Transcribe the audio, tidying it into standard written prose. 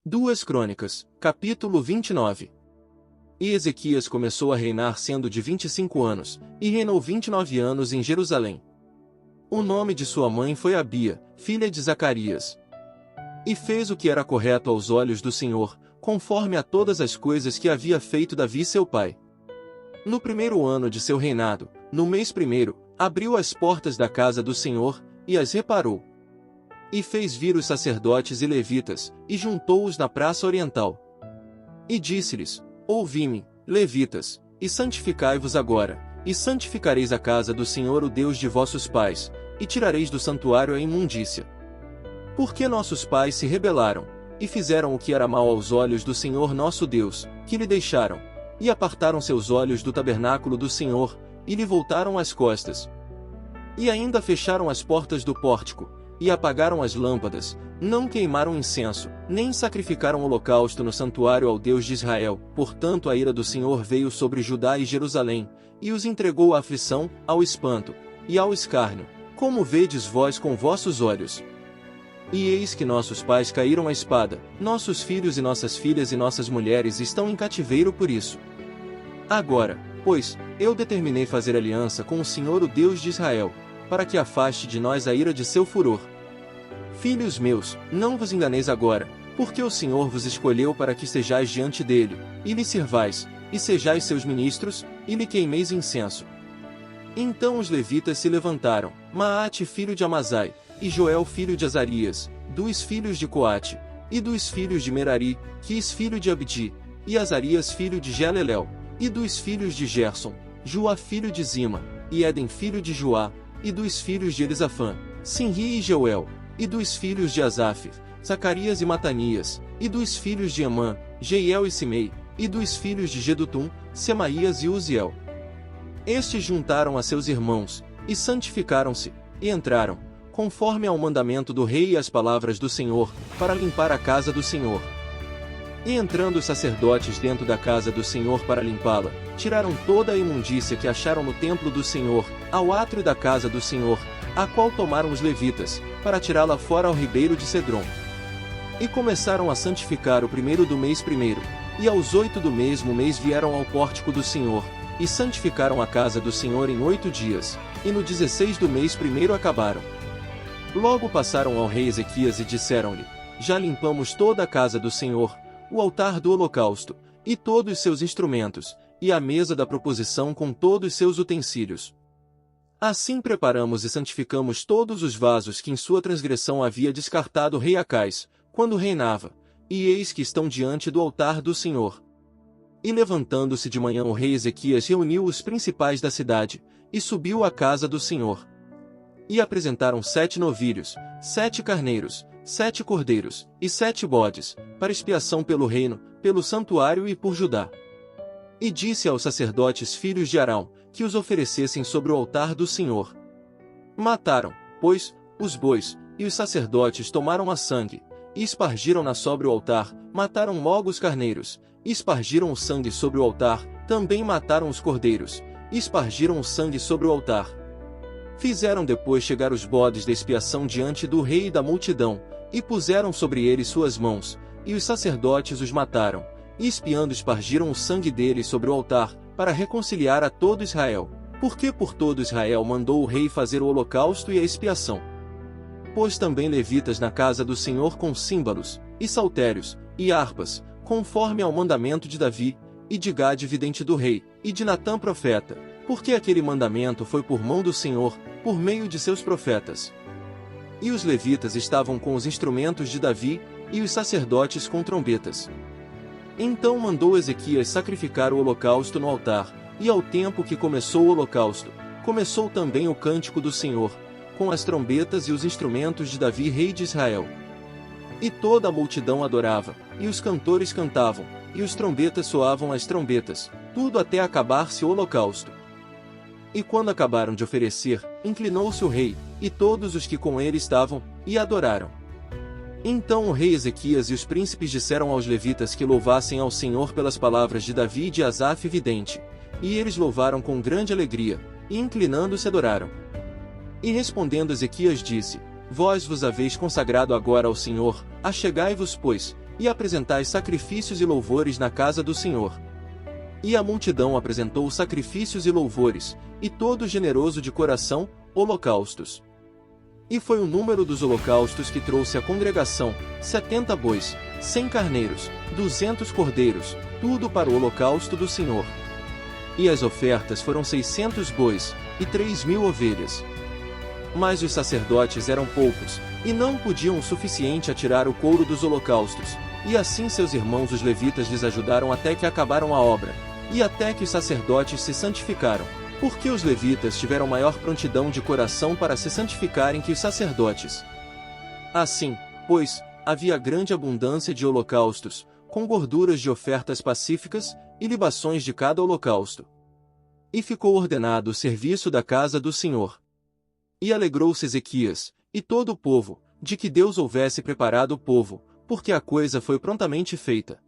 2 Crônicas, capítulo 29. E Ezequias começou a reinar sendo de 25 anos, e reinou 29 anos em Jerusalém. O nome de sua mãe foi Abia, filha de Zacarias. E fez o que era correto aos olhos do Senhor, conforme a todas as coisas que havia feito Davi seu pai. No primeiro ano de seu reinado, no mês primeiro, abriu as portas da casa do Senhor, e as reparou. E fez vir os sacerdotes e levitas, e juntou-os na praça oriental. E disse-lhes: Ouvi-me, levitas, e santificai-vos agora, e santificareis a casa do Senhor o Deus de vossos pais, e tirareis do santuário a imundícia. Porque nossos pais se rebelaram, e fizeram o que era mal aos olhos do Senhor nosso Deus, que lhe deixaram, e apartaram seus olhos do tabernáculo do Senhor, e lhe voltaram as costas. E ainda fecharam as portas do pórtico, e apagaram as lâmpadas, não queimaram incenso, nem sacrificaram holocausto no santuário ao Deus de Israel. Portanto a ira do Senhor veio sobre Judá e Jerusalém, e os entregou à aflição, ao espanto, e ao escárnio, como vedes vós com vossos olhos. E eis que nossos pais caíram à espada, nossos filhos e nossas filhas e nossas mulheres estão em cativeiro por isso. Agora, pois, eu determinei fazer aliança com o Senhor o Deus de Israel, para que afaste de nós a ira de seu furor. Filhos meus, não vos enganeis agora, porque o Senhor vos escolheu para que estejais diante dele, e lhe servais, e sejais seus ministros, e lhe queimeis incenso. Então os levitas se levantaram, Maate filho de Amazai, e Joel filho de Azarias, dos filhos de Coate, e dos filhos de Merari, Quis filho de Abdi, e Azarias filho de Gelelel, e dos filhos de Gerson, Joá filho de Zima, e Éden filho de Joá, e dos filhos de Elisafã, Sinri e Jeuel, e dos filhos de Asaf, Zacarias e Matanias, e dos filhos de Amã, Jeiel e Simei, e dos filhos de Gedutum, Semaías e Uziel. Estes juntaram a seus irmãos, e santificaram-se, e entraram, conforme ao mandamento do rei e às palavras do Senhor, para limpar a casa do Senhor. E entrando os sacerdotes dentro da casa do Senhor para limpá-la, tiraram toda a imundícia que acharam no templo do Senhor, ao átrio da casa do Senhor, a qual tomaram os levitas, para tirá-la fora ao ribeiro de Cedron. E começaram a santificar o primeiro do mês primeiro, e aos 8 do mesmo mês vieram ao pórtico do Senhor, e santificaram a casa do Senhor em 8 dias, e no 16 do mês primeiro acabaram. Logo passaram ao rei Ezequias e disseram-lhe: Já limpamos toda a casa do Senhor, o altar do holocausto, e todos os seus instrumentos, e a mesa da proposição com todos os seus utensílios. Assim preparamos e santificamos todos os vasos que em sua transgressão havia descartado o rei Acais, quando reinava, e eis que estão diante do altar do Senhor. E levantando-se de manhã o rei Ezequias reuniu os principais da cidade, e subiu à casa do Senhor. E apresentaram 7 novilhos, 7 carneiros, 7 cordeiros, e 7 bodes, para expiação pelo reino, pelo santuário e por Judá. E disse aos sacerdotes filhos de Arão, que os oferecessem sobre o altar do Senhor. Mataram, pois, os bois, e os sacerdotes tomaram a sangue, e espargiram-na sobre o altar, mataram logo os carneiros, e espargiram o sangue sobre o altar, também mataram os cordeiros, e espargiram o sangue sobre o altar. Fizeram depois chegar os bodes da expiação diante do rei e da multidão, e puseram sobre eles suas mãos, e os sacerdotes os mataram, e espiando espargiram o sangue deles sobre o altar, para reconciliar a todo Israel, porque por todo Israel mandou o rei fazer o holocausto e a expiação. Pôs também levitas na casa do Senhor com símbolos, e saltérios, e harpas, conforme ao mandamento de Davi, e de Gade vidente do rei, e de Natã profeta, porque aquele mandamento foi por mão do Senhor, por meio de seus profetas. E os levitas estavam com os instrumentos de Davi, e os sacerdotes com trombetas. Então mandou Ezequias sacrificar o holocausto no altar, e ao tempo que começou o holocausto, começou também o cântico do Senhor, com as trombetas e os instrumentos de Davi rei de Israel. E toda a multidão adorava, e os cantores cantavam, e os trombetas soavam as trombetas, tudo até acabar-se o holocausto. E quando acabaram de oferecer, inclinou-se o rei, e todos os que com ele estavam, e adoraram. Então o rei Ezequias e os príncipes disseram aos levitas que louvassem ao Senhor pelas palavras de Davi e de Asaf vidente, e eles louvaram com grande alegria, e inclinando-se adoraram. E respondendo Ezequias disse: Vós vos haveis consagrado agora ao Senhor, achegai-vos, pois, e apresentai sacrifícios e louvores na casa do Senhor. E a multidão apresentou sacrifícios e louvores, e todo generoso de coração, holocaustos. E foi o número dos holocaustos que trouxe a congregação, 70 bois, 100 carneiros, 200 cordeiros, tudo para o holocausto do Senhor. E as ofertas foram 600 bois, e 3.000 ovelhas. Mas os sacerdotes eram poucos, e não podiam o suficiente a tirar o couro dos holocaustos, e assim seus irmãos os levitas lhes ajudaram até que acabaram a obra, e até que os sacerdotes se santificaram, porque os levitas tiveram maior prontidão de coração para se santificarem que os sacerdotes. Assim, pois, havia grande abundância de holocaustos, com gorduras de ofertas pacíficas, e libações de cada holocausto. E ficou ordenado o serviço da casa do Senhor. E alegrou-se Ezequias, e todo o povo, de que Deus houvesse preparado o povo, porque a coisa foi prontamente feita.